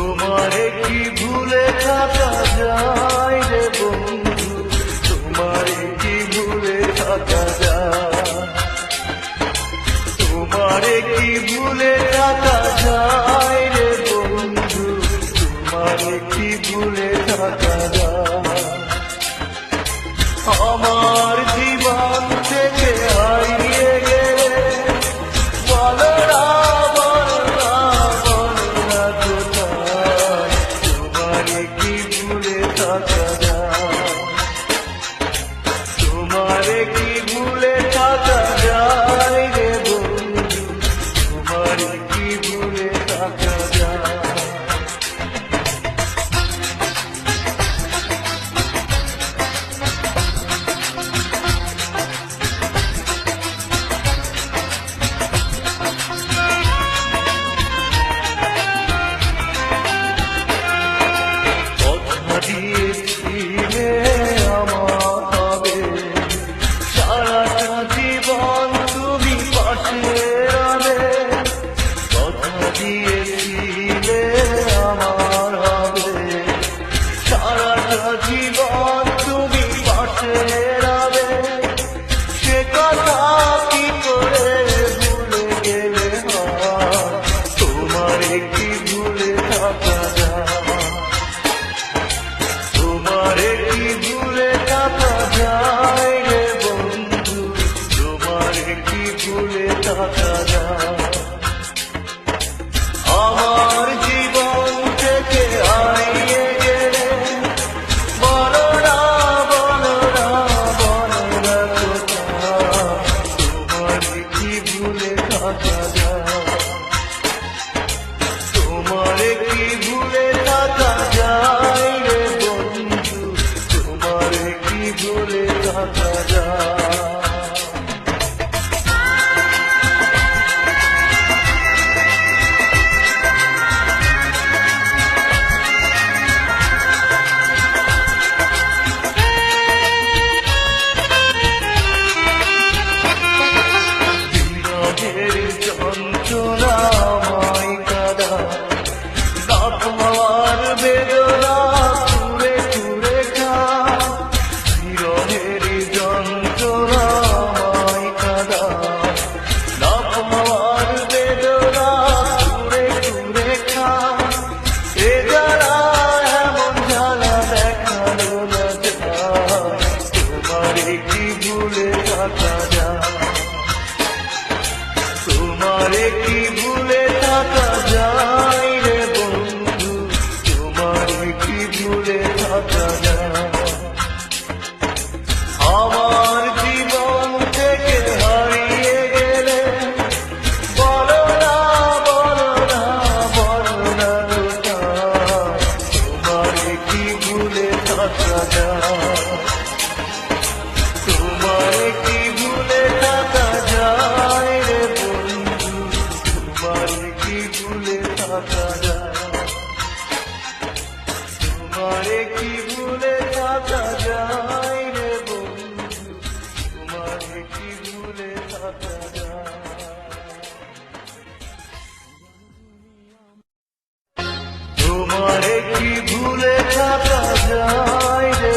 তোমারে কি ভুলে থাকা যায় রে বন্ধু, তোমারে কি ভুলে থাকা যায়, তোমারে কি ভুলে থাকা যায় রে বন্ধু, তোমারে কি ভুলে থাকা যায়। আমার জীবন থেকে হারিয়ে গেলে বলো না, বলো না, বলো না কোথায়, তোমারে কি ভুলে থাকা যায়, তোমারে কি ভুলে থাকা যায় রে বন্ধু, তোমারে কি ভুলে থাকা যায়। দিয়েছিলে আমার হবে, সারাটা জীবন তুমি পাশে রবে, কথা দিয়েছিলে আমার হবে, সারাটা জীবন তুমি পাশে রবে, সে কথা কি করে ভুলে গেলে হয়, তোমার কি